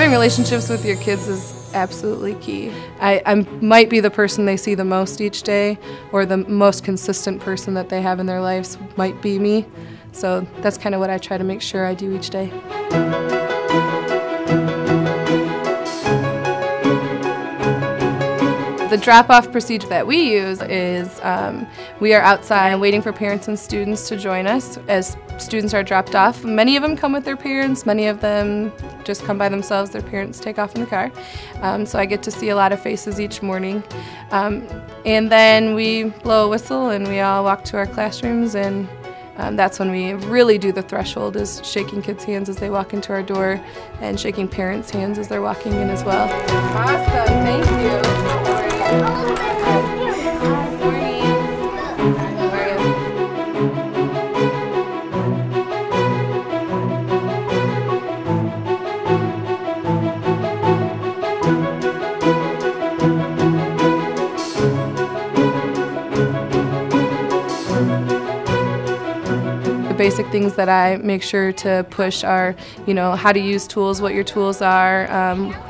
Building relationships with your kids is absolutely key. I might be the person they see the most each day, or the most consistent person that they have in their lives might be me. So that's kind of what I try to make sure I do each day. The drop-off procedure that we use is we are outside waiting for parents and students to join us as students are dropped off. Many of them come with their parents, many of them just come by themselves, their parents take off in the car. So I get to see a lot of faces each morning. And then we blow a whistle and we all walk to our classrooms, and that's when we really do the threshold, is shaking kids' hands as they walk into our door and shaking parents' hands as they're walking in as well. Awesome, thank you. The basic things that I make sure to push are, how to use tools, what your tools are,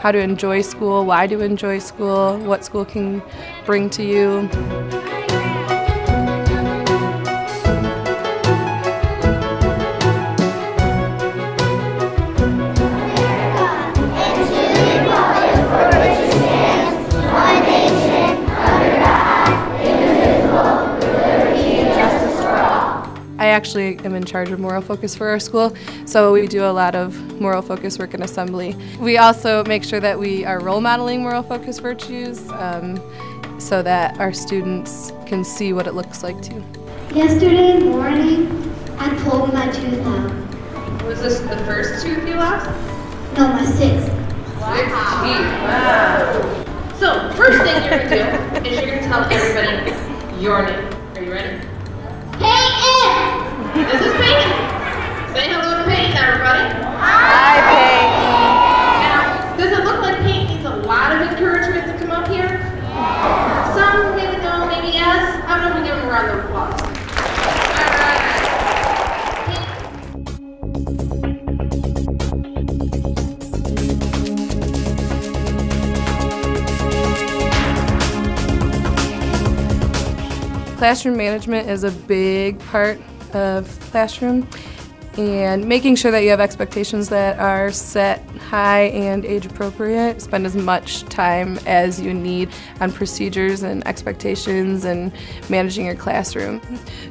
how to enjoy school, why to enjoy school, what school can bring to you. I actually am in charge of moral focus for our school, so we do a lot of moral focus work in assembly. We also make sure that we are role modeling moral focus virtues so that our students can see what it looks like too. Yesterday morning, I pulled my tooth out. Was this the first tooth you lost? No, my sixth. Wow. So, first thing you're going to do is you're going to tell everybody your name. Are you ready? Peyton! This is Peyton. Say hello to Peyton, everybody. Hi, Now, does it look like Peyton needs a lot of encouragement to come up here? Some, maybe no, maybe yes. How about we give him a round of applause? Classroom management is a big part of classroom, and making sure that you have expectations that are set high and age appropriate. Spend as much time as you need on procedures and expectations and managing your classroom.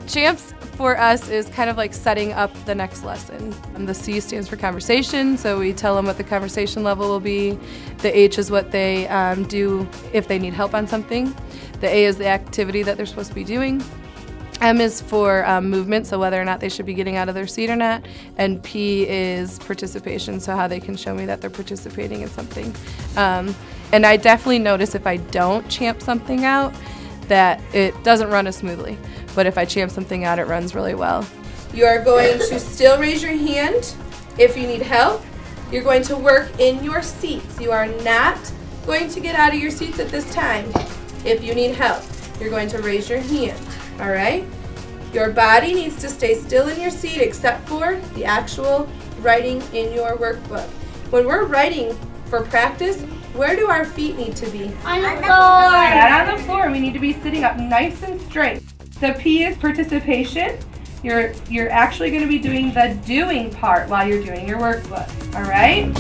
CHAMPS for us is kind of like setting up the next lesson. The C stands for conversation, so we tell them what the conversation level will be. The H is what they do if they need help on something. The A is the activity that they're supposed to be doing. M is for movement, so whether or not they should be getting out of their seat or not. And P is participation, so how they can show me that they're participating in something. And I definitely notice if I don't champ something out, that it doesn't run as smoothly. But if I champ something out, it runs really well. You are going to still raise your hand if you need help. You're going to work in your seats. You are not going to get out of your seats at this time. If you need help, you're going to raise your hand, all right? Your body needs to stay still in your seat except for the actual writing in your workbook. When we're writing for practice, where do our feet need to be? On the floor. Not on the floor. We need to be sitting up nice and straight. The P is participation. You're actually going to be doing the doing part while you're doing your workbook, all right?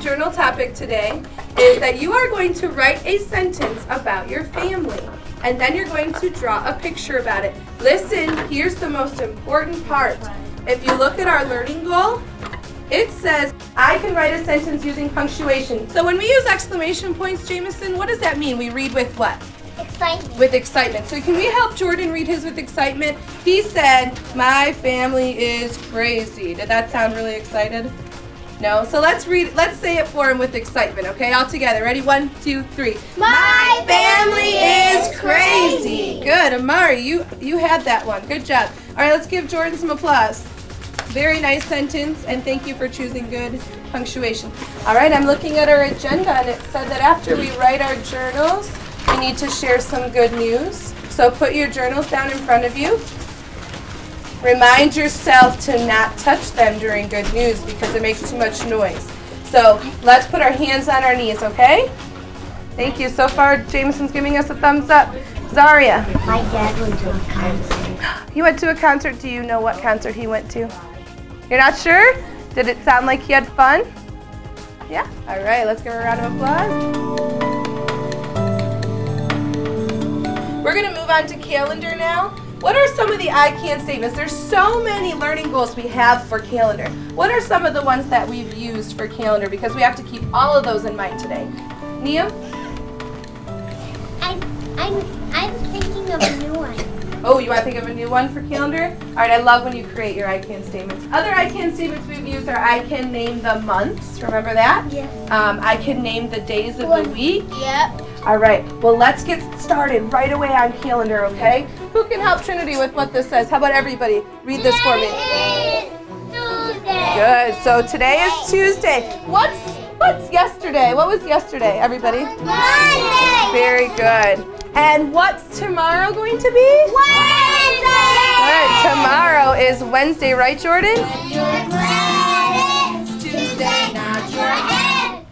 Journal topic today is that you are going to write a sentence about your family, and then you're going to draw a picture about it. Listen, here's the most important part. If you look at our learning goal, it says, I can write a sentence using punctuation. So when we use exclamation points, Jameson, what does that mean? We read with what? Excitement. With excitement. So can we help Jordan read his with excitement? He said, my family is crazy. Did that sound really excited? No? So let's say it for him with excitement, okay? All together. Ready? 1, 2, 3. My family is crazy. Good. Amari, you had that one. Good job. All right, let's give Jordan some applause. Very nice sentence, and thank you for choosing good punctuation. All right, I'm looking at our agenda, and it said that after we write our journals, we need to share some good news. So put your journals down in front of you. Remind yourself to not touch them during good news because it makes too much noise. So let's put our hands on our knees, okay? Thank you. So far, Jameson's giving us a thumbs up. Zaria. My dad went to a concert. He went to a concert. Do you know what concert he went to? You're not sure? Did it sound like he had fun? Yeah? All right, let's give her a round of applause. We're going to move on to calendar now. What are some of the I can statements? There's so many learning goals we have for calendar. What are some of the ones that we've used for calendar? Because we have to keep all of those in mind today. Nia? I'm thinking of a new one. Oh, you want to think of a new one for calendar? All right, I love when you create your I can statements. Other I can statements we've used are I can name the months. Remember that? Yeah. I can name the days of the week. Yep. All right, well, let's get started right away on calendar, okay? Who can help Trinity with what this says? How about everybody read this for me? Tuesday. Good, so today is Tuesday. What's yesterday? What was yesterday, everybody? Monday. Very good. And what's tomorrow going to be? Wednesday. Good, tomorrow is Wednesday, right, Jordan? You're glad it's Tuesday, not your head.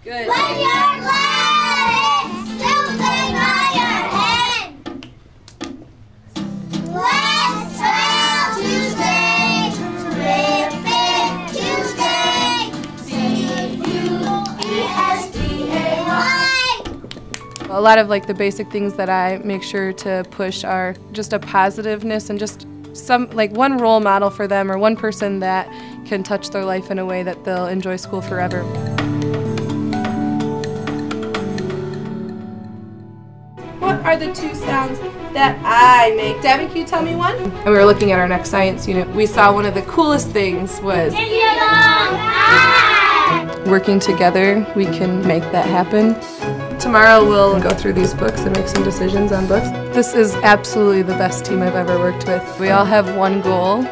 Good. When you're glad it's Tuesday, not your head. Let's spell Tuesday. Terrific Tuesday. Tuesday. A lot of like the basic things that I make sure to push are just a positiveness and just some like one role model for them or one person that can touch their life in a way that they'll enjoy school forever. What are the two sounds that I make? Debbie, can you tell me one? And we were looking at our next science unit. We saw one of the coolest things was working together, we can make that happen. Tomorrow we'll go through these books and make some decisions on books. This is absolutely the best team I've ever worked with. We all have one goal